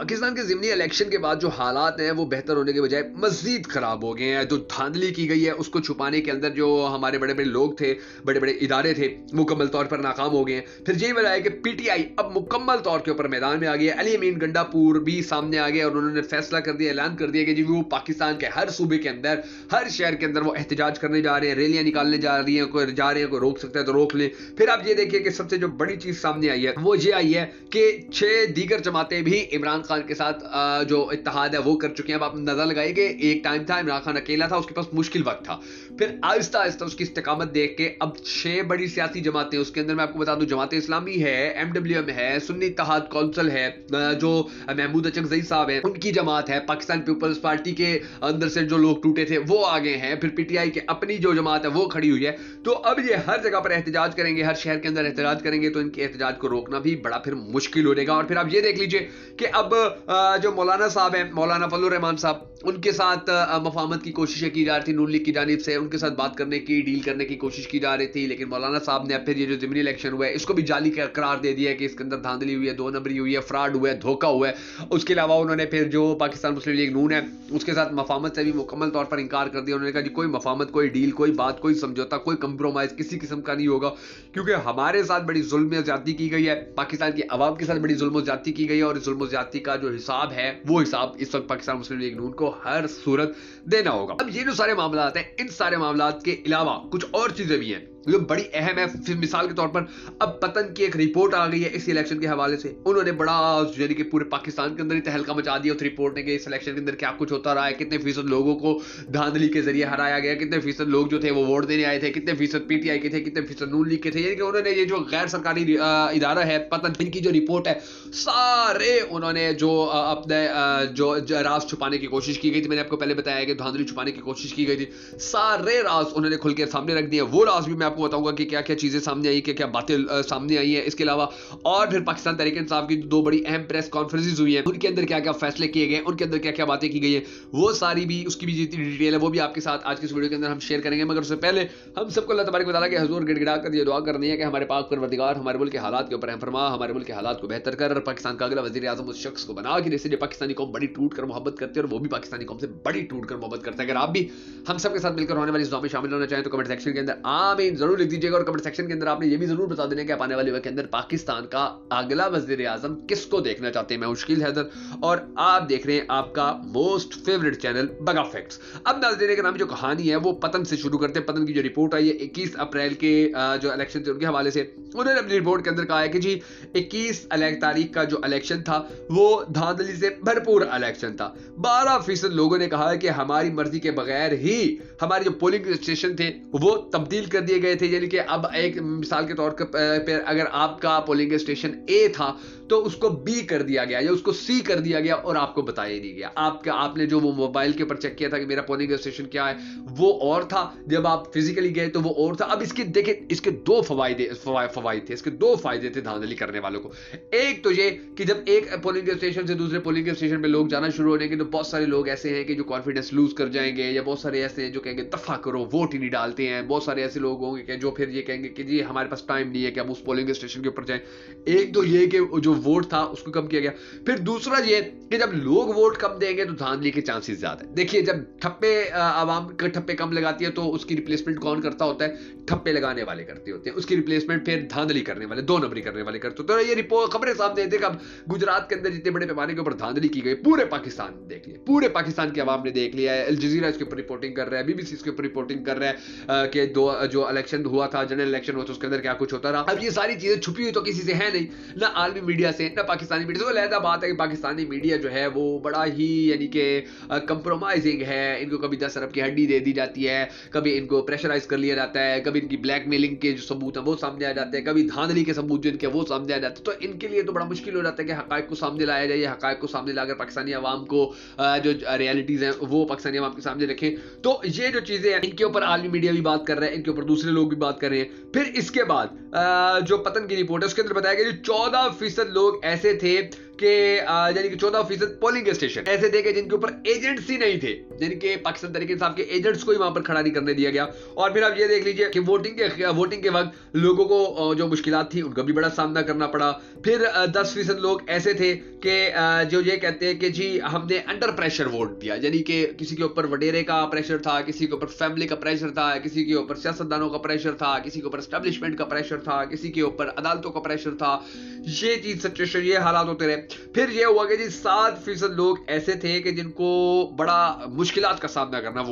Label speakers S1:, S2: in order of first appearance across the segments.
S1: پاکستان کے ضمنی الیکشن کے بعد جو حالات ہیں وہ بہتر ہونے کے بجائے مزید خراب ہو گئے ہیں. جو دھاندلی کی گئی ہے اس کو چھپانے کے اندر جو ہمارے بڑے بڑے لوگ تھے, بڑے بڑے ادارے تھے, مکمل طور پر ناکام ہو گئے ہیں. پھر یہی وجہ ہے کہ پی ٹی آئی اب مکمل طور کے اوپر میدان میں آ گئی ہے. علی امین گنڈا پور بھی سامنے آ گئے اور انہوں نے فیصلہ کر دیا, اعلان کر دیا کہ جی وہ پاکستان کے ہر صوبے کے اندر, ہر شہر کے اندر وہ احتجاج کرنے جا رہے ہیں, ریلیاں نکالنے جا رہی ہیں, کوئی روک سکتا ہے تو روک لیں. پھر آپ یہ دیکھیے کہ سب سے جو بڑی چیز سامنے آئی ہے وہ یہ آئی ہے کہ 6 دیگر جماعتیں بھی عمران خان کے ساتھ جو اتحاد ہے وہ کر چکے ہیں. اب آپ نظر لگائیے کہ ایک ٹائم تھا عمران خان اکیلا تھا, اس کے پاس مشکل وقت تھا, پھر آہستہ آہستہ اس کی استقامت دیکھ کے اب 6 بڑی سیاسی جماعتیں, اس کے اندر میں آپ کو بتا دوں جماعت اسلامی ہے, MWM ہے, سنی اتحاد کونسل ہے, جو محمود اچکزئی صاحب ہیں ان کی جماعت ہے, پاکستان پیپلز پارٹی کے اندر سے جو لوگ ٹوٹے تھے وہ آگے ہیں, پھر پی ٹی آئی کی اپنی جو جماعت ہے وہ کھڑی ہوئی ہے. تو اب یہ ہر جگہ پر احتجاج کریں گے, ہر شہر کے اندر احتجاج کریں گے, تو ان کے احتجاج کو روکنا بھی بڑا پھر مشکل ہو جائے گا. اور پھر آپ یہ دیکھ لیجئے کہ اب جو مولانا صاحب ہیں, مولانا فضل الرحمان صاحب, ان کے ساتھ مفاہمت کی کوششیں کی جا رہی تھی نون لیگ کی جانب سے, ان کے ساتھ بات کرنے کی, ڈیل کرنے کی کوشش کی جا رہی تھی, لیکن مولانا صاحب نے پھر یہ جو ضمنی الیکشن ہوا ہے اس کو بھی جعلی قرار دے دیا ہے کہ اس کے اندر دھاندلی ہوئی ہے, 2 نمبری ہوئی ہے, فراڈ ہوا ہے, دھوکہ ہوا ہے. اس کے علاوہ انہوں نے پھر جو پاکستان مسلم لیگ نون ہے اس کے ساتھ مفاہمت سے بھی مکمل طور پر انکار کر دیا. انہوں نے کہا جی کوئی مفاہمت, کوئی ڈیل, کوئی بات, کوئی سمجھوتا, کوئی کمپرومائز کسی قسم کا نہیں ہوگا, کیونکہ ہمارے ساتھ بڑی ظلم و زیادتی کی گئی ہے, پاکستان کی عوام کے ساتھ بڑی ظلم و زیادتی کی گئی ہے, اور اس ظلم و زیادتی کا جو حساب ہے وہ حساب اس وقت پاکستان مسلم لیگ نون کو ہر صورت دینا ہوگا. اب یہ جو سارے معاملات ہیں, ان سارے معاملات کے علاوہ کچھ اور چیزیں بھی ہیں جو بڑی اہم ہے. مثال کے طور پر اب پتن کی ایک رپورٹ آ گئی ہے اس الیکشن کے حوالے سے, انہوں نے بڑا یعنی کہ پورے پاکستان کے اندر ہی تہلکہ مچا دیا اس رپورٹ نے کہ اس الیکشن کے اندر کیا کچھ ہوتا رہا ہے, کتنے فیصد لوگوں کو دھاندلی کے ذریعے ہرایا گیا, کتنے فیصد لوگ جو تھے وہ ووٹ دینے آئے تھے, کتنے فیصد پی ٹی آئی کے تھے, کتنے فیصد نون لیگ کے تھے. یعنی کہ انہوں نے یہ جو غیر سرکاری ادارہ ہے پتن, ان کی جو رپورٹ ہے سارے انہوں نے جو اپنے جو راز چھپانے کی کوشش کی گئی تھی, میں نے آپ کو پہلے بتایا کہ دھاندلی چھپانے کی کوشش کی گئی تھی, سارے راز انہوں نے کھل کے سامنے رکھ دیے. وہ راز بھی میں آپ کو بتاؤں گا کہ کیا کیا چیزیں سامنے آئی, کیا باتیں سامنے آئی ہیں. اس کے علاوہ اور پھر پاکستان تحریک انصاف کی 2 بڑی اہم پریس کانفرنسز ہوئی ہیں, ان کے اندر کیا کیا فیصلے کیے گئے, ان کے اندر کیا کیا باتیں کی گئی ہیں, وہ ساری بھی اس کی بھی جتنی ڈیٹیل ہے وہ بھی آپ کے ساتھ آج کی اس ویڈیو کے اندر ہم شیئر کریں گے. مگر اس سے پہلے ہم سب کو اللہ تبارک و تعالیٰ کے حضور گڑ گڑا کر یہ دعا کرنی ہے کہ ہمارے پاک پروردگار ہمارے ملک کے حالات کے اوپر رحم فرما, ہمارے ملک کے حالات کو بہتر کر, پاکستان کا اگلا وزیر اعظم اس شخص کو بنا کہ جس سے پاکستانی قوم بڑی ٹوٹ کر محبت کرتے ہیں اور وہ بھی پاکستانی قوم سے بڑی ٹوٹ کر محبت کرتا ہے. اگر آپ بھی ہم سب کے ساتھ مل کر ہونے والی اس دعا میں شامل ہونا چاہیں تو کمنٹ سیکشن کے اندر آمین ضرور لکھ دیجیے گا, اور کمنٹ سیکشن کے اندر آپ نے یہ بھی ضرور بتا دینا کہ آپ آنے والے وقت کے اندر پاکستان کا اگلا وزیر اعظم کس کو دیکھنا چاہتے ہیں. میں مشکل حیدر اور آپ دیکھ رہے ہیں آپ کا موسٹ فیوریٹ چینل بگا فیکٹس. اب ناظرین کے نام جو کہانی ہے وہ پتن سے شروع کرتے ہیں. پتن کی جو رپورٹ آئی ہے 21 اپریل کے جو الیکشن تھے ان کے حوالے سے, انہوں نے اپنی رپورٹ کے اندر کہا ہے کہ جی 21 تاریخ کا جو الیکشن تھا وہ دھاندلی سے بھرپور الیکشن تھا. 12% لوگوں نے کہا ہے کہ ہماری مرضی کے بغیر ہی ہمارے جو پولنگ اسٹیشن تھے وہ تبدیل کر دیے گئے تھے. یعنی کہ اب ایک مثال کے طور پر اگر آپ کا پولنگ اسٹیشن اے تھا تو اس کو بی کر دیا گیا یا اس کو سی کر دیا گیا اور آپ کو بتایا ہی نہیں گیا. آپ نے جو وہ موبائل کے اوپر چیک کیا تھا کہ میرا پولنگ اسٹیشن کیا ہے وہ اور تھا, جب آپ فزیکلی گئے تو وہ اور تھا. اب اس کے دیکھیں اس کے 2 فوائد تھے, اس کے 2 فائدے تھے دھاندلی کرنے والوں کو. ایک تو یہ کہ جب ایک پولنگ اسٹیشن سے دوسرے پولنگ اسٹیشن پہ لوگ جانا شروع ہو جائیں گے تو بہت سارے لوگ ایسے ہیں کہ جو کانفیڈنس لوز کر جائیں گے, یا بہت سارے ایسے ہیں جو کہیں گے دفع کرو ووٹ ہی نہیں ڈالتے ہیں. بہت سارے ایسے لوگ ہوں گے کہ جو پھر یہ کہیں گے کہ جی ہمارے پاس ٹائم نہیں ہے کہ ہم اس پولنگ اسٹیشن کے اوپر جائیں. ایک تو یہ کہ جو ووٹ تھا اس کو کم کیا گیا. پھر دوسرا یہ کہ جب لوگ ووٹ کم دیں گے تو دھاندلی کے چانسز زیادہ ہیں. دیکھیے جب عوام ٹھپے کم لگاتی ہے تو اس کی ریپلیسمنٹ کون کرتا ہوتا ہے؟ ٹھپے لگانے والے کرتے ہوتے ہیں. اس کی ریپلیسمنٹ پھر دھاندلی کرنے والے, 2 نمبری کرنے والے کرتے ہوتے ہیں. یہ رپورٹ خبریں صاحب دیتے کہ اب گجرات کے اندر جتنے بڑے پیمانے کے اوپر دھاندلی کی گئی پورے پاکستان نے دیکھ لیا, پورے پاکستان کی عوام نے دیکھ لیا ہے. الجزیرہ اس کے اوپر رپورٹنگ کر رہا ہے, BBC اس کے اوپر رپورٹنگ کر رہا ہے کہ جو الیکشن ہوا تھا, جنرل الیکشن ہوا تھا, اس کے اندر کیا کچھ ہوتا رہا. اب یہ ساری چیزیں چھپی ہوئی تو کسی سے ہے نہیں, نہ عالمی میڈیا سے نہ پاکستانی میڈیا سے. علیحدہ بات ہے کہ پاکستانی میڈیا جو ہے وہ بڑا ہی یعنی کہ کمپرومائزنگ ہے. ان کو کبھی 10 ارب کی ہڈی دے دی جاتی ہے, کبھی ان کو پریشرائز کر لیا جاتا ہے, کبھی ان کی بلیک میلنگ کے جو ثبوت ہیں وہ سامنے آ جاتے ہیں, کبھی دھاندلی کے ثبوت جو ان کے وہ سامنے آ جاتے ہیں. تو ان کے لیے تو بڑا مشکل ہو جاتا ہے کہ حقائق کو سامنے لایا جائے. حقائق کو سامنے لا کر پاکستانی عوام کو جو ریالٹیز ہیں وہ پاکستانی عوام کے سامنے رکھیں. تو یہ جو چیزیں ہیں ان کے اوپر عالمی میڈیا بھی بات کر رہے ہیں, ان کے اوپر دوسرے لوگ بھی بات کر رہے ہیں. پھر اس کے بعد جو پتن کی رپورٹ ہے اس کے اندر بتایا گیا 14% لوگ ایسے تھے کہ یعنی کہ 14% پولنگ اسٹیشن ایسے تھے کہ جن کے اوپر ایجنٹس ہی نہیں تھے، یعنی کہ پاکستان تحریک انصاف کے ایجنٹس کو ہی وہاں پر کھڑا نہیں کرنے دیا گیا. اور پھر آپ یہ دیکھ لیجئے کہ ووٹنگ کے وقت لوگوں کو جو مشکلات تھی ان کا بھی بڑا سامنا کرنا پڑا. پھر 10% لوگ ایسے تھے کہ جو یہ کہتے ہیں کہ جی ہم نے انڈر پریشر ووٹ دیا، یعنی کہ کسی کے اوپر وڈیرے کا پریشر تھا، کسی کے اوپر فیملی کا پریشر تھا، کسی کے اوپر سیاستدانوں کا پریشر تھا، کسی کے اوپر اسٹیبلشمنٹ کا پریشر تھا، کسی کے اوپر عدالتوں کا پریشر تھا. یہ چیز سچویشن، یہ حالات ہوتے رہے. پھر یہ ہوا کہ جی 7% لوگ ایسے تھے کہ جن کو بڑا مشکلات کا سامنا کرنا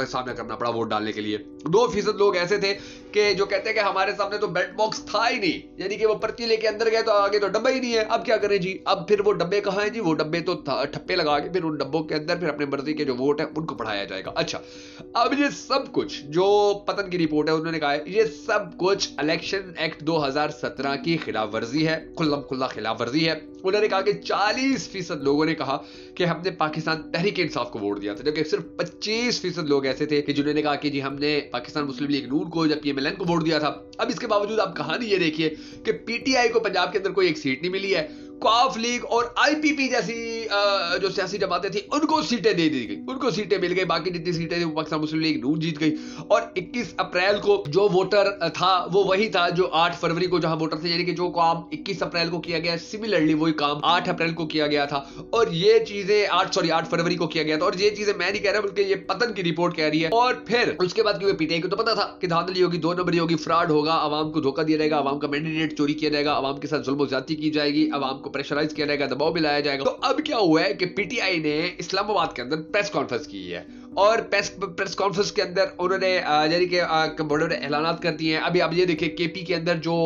S1: سامنا کرنا پڑا ووٹ ڈالنے کے لیے. 2% لوگ ایسے تھے کہ جو کہتے ہیں کہ ہمارے سامنے تو بیلٹ باکس تھا ہی نہیں، یعنی کہ وہ پرچی لے کے اندر گئے تو آگے تو ڈبہ ہی نہیں ہے، اب کیا کریں جی. اب پھر وہ ڈبے کہاں ہیں جی؟ وہ ڈبے تو ٹھپے لگا کے پھر ان ڈبوں کے اندر پھر اپنے مرضی کے جو ووٹ ہیں ان کو پڑھایا جائے گا. اچھا، اب یہ سب کچھ جو پتن کی رپورٹ ہے انہوں نے کہا ہے یہ سب کچھ الیکشن ایکٹ 2017 کی خلاف ورزی ہے، کھلا خلاف ورزی ہے. انہوں نے کہا کہ 40% لوگوں نے کہا کہ ہم نے پاکستان تحریک انصاف کو ووٹ دیا تھا، جبکہ صرف 25% لوگ ایسے تھے کہ جنہوں نے کہا کہ جی ہم نے پاکستان مسلم لیگ نون کو یا پی ایم ایل این کو ووٹ دیا تھا. اب اس کے باوجود آپ کہانی یہ دیکھیے کہ پی ٹی آئی کو پنجاب کے اندر کوئی ایک سیٹ نہیں ملی ہے. کاف لیگ اور آئی پی پی جیسی جو سیاسی جماعتیں تھیں ان کو سیٹیں دے دی گئی، ان کو سیٹیں مل گئی، باقی جتنی سیٹیں تھیں وہ پاکستان مسلم لیگ نون جیت گئی. اور 21 اپریل کو جو ووٹر تھا وہ وہی تھا جو 8 فروری کو جہاں ووٹر تھے، یعنی کہ جو کام 21 اپریل کو کیا گیا سملرلی وہی کام 8 اپریل کو کیا گیا تھا. اور یہ چیزیں 8 فروری کو کیا گیا تھا. اور یہ چیزیں میں نہیں کہہ رہا بلکہ یہ پتن کی رپورٹ کہہ رہی ہے. اور پھر اس کے بعد کی پی ٹی آئی کو تو پتا تھا کہ دھاندلی ہوگی، 2 نمبری ہوگی، فراڈ ہوگا، عوام کو دھوکہ دیا جائے گا، عوام کا مینڈیٹ چوری کیا جائے گا، عوام کے ساتھ ظلم و زیادتی کی جائے گی، عوام کو پریشرائز کیا جائے گا، دباؤ میں لایا جائے گا. تو اب کیا ہوا ہے کہ پی ٹی آئی نے اسلام آباد کے اندر پریس کانفرنس کی ہے، اور پریس کانفرنس کے اندر انہوں نے یعنی کہ بڑے بڑے اعلانات کر دیے ہیں. ابھی آپ یہ دیکھیں کے پی کے اندر جو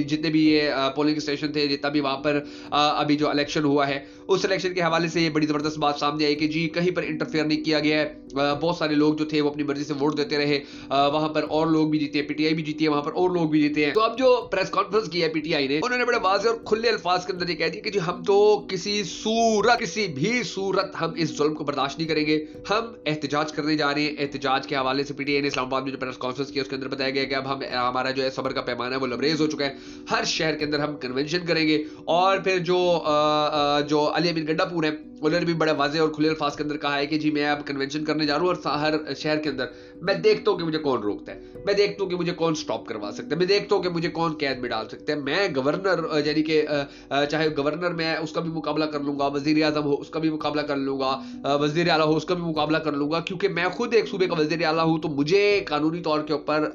S1: جتنے بھی یہ پولنگ اسٹیشن تھے، جتنا بھی وہاں پر ابھی جو الیکشن ہوا ہے اس الیکشن کے حوالے سے یہ بڑی زبردست بات سامنے آئی کہ جی کہیں پر انٹرفیئر نہیں کیا گیا ہے. بہت سارے لوگ جو تھے وہ اپنی مرضی سے ووٹ دیتے رہے، وہاں پر اور لوگ بھی جیتے ہیں، پی ٹی آئی بھی جیتی ہے، وہاں پر اور لوگ بھی جیتے ہیں. تو اب جو پریس کانفرنس کی ہے پی ٹی آئی نے، انہوں نے بڑے واضح اور کھلے الفاظ کے اندر یہ کہہ دیا کہ جی ہم تو کسی بھی صورت ہم اس ظلم کو برداشت نہیں کریں گے. ہم احتجاج کرنے جا رہے ہیں. احتجاج کے حوالے سے پی ٹی آئی نے اسلام آباد میں جو پریس کانفرنس کی اس کے اندر بتایا گیا کہ اب ہمارا جو ہے صبر کا پیمانہ ہے وہ لبریز ہو چکا ہے. ہر شہر کے اندر ہم کنونشن کریں گے. اور پھر جو علی امین گڈا پور ہے انہوں نے بھی بڑے واضح اور کھلے الفاظ کے اندر کہا ہے کہ جی میں اب کنونشن کرنے جا رہا ہوں، اور ہر شہر کے اندر میں دیکھتا ہوں کہ مجھے کون روکتا ہے، میں دیکھتا ہوں کہ مجھے کون سٹاپ کروا سکتا ہے، میں دیکھتا ہوں کہ مجھے کون قید میں ڈال سکتا ہے. میں گورنر یعنی کہ چاہے گورنر میں اس کا بھی مقابلہ کر لوں گا، وزیر اعظم ہو اس کا بھی مقابلہ کر لوں گا، وزیر اعلیٰ ہو اس کا بھی مقابلہ کر لوں گا، کیونکہ میں خود ایک صوبے کا وزیر اعلیٰ ہوں. تو مجھے قانونی طور کے اوپر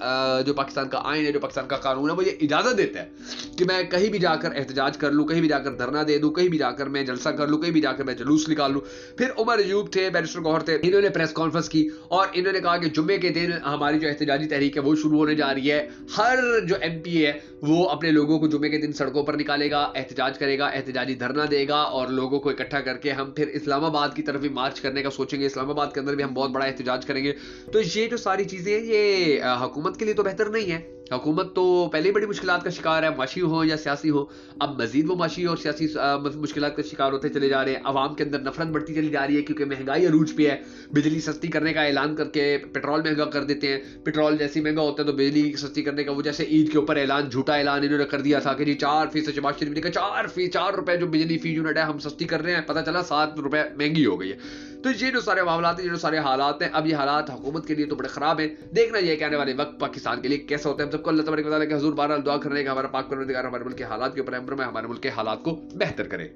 S1: جو پاکستان کا آئین ہے، جو پاکستان کا قانون ہے، وہ یہ اجازت دیتا ہے کہ میں کہیں بھی جا کر احتجاج کر لوں، کہیں بھی جا کر دھرنا دے دوں، کہیں بھی جا کر میں جلسہ کر لوں، کہیں بھی جا کر میں جلوس نکال لوں. پھر عمر ایوب تھے، بیرسٹر گوہر تھے، انہوں نے پریس کانفرنس کی اور انہوں نے کہا کہ جمعے کے دن ہماری جو احتجاجی تحریک ہے وہ شروع ہونے جا رہی ہے. ہر جو ایم پی ہے وہ اپنے لوگوں کو جمعے کے دن سڑکوں پر نکالے گا، احتجاج کرے گا، احتجاجی دھرنا دے گا، اور لوگوں کو اکٹھا کر کے ہم پھر اسلام آباد کی طرف بھی مارچ کرنے کا سوچیں گے. اسلام آباد کے اندر بھی ہم بہت بڑا احتجاج کریں گے. تو یہ جو ساری چیزیں ہیں یہ حکومت کے لیے تو بہتر نہیں ہے. حکومت تو پہلے ہی بڑی مشکلات کا شکار ہے، معاشی ہو یا سیاسی ہو. اب مزید وہ معاشی اور سیاسی مشکلات کا شکار ہوتے چلے جا رہے ہیں. عوام کے اندر نفرت بڑھتی چلی جا رہی ہے کیونکہ مہنگائی عروج پہ ہے. بجلی سستی کرنے کا اعلان کر کے پیٹرول مہنگا کر دیتے ہیں. پیٹرول جیسے مہنگا ہوتا ہے تو بجلی سستی کرنے کا وہ جیسے عید کے اوپر اعلان، جھوٹا اعلان انہوں نے کر دیا تھا کہ جی 4% شہباز شریف نے کہا 4 روپے جو بجلی فی یونٹ ہے ہم سستی کر رہے ہیں، پتہ چلا 7 روپے مہنگی ہو گئی ہے. تو یہ جو سارے معاملات ہیں، یہ جو سارے حالات ہیں، اب یہ حالات حکومت کے لیے تو بڑے خراب ہیں. دیکھنا یہ کہ آنے والے وقت پاکستان کے لیے کیسا ہوتا ہے. ہم سب کو اللہ تبارک و تعالیٰ کے حضور بہرحال دعا کرنے کا ہمارا پاک پروردگار ہمارے ملک کے حالات کے اوپر امر میں ہمارے ملک کے حالات کو بہتر کرے.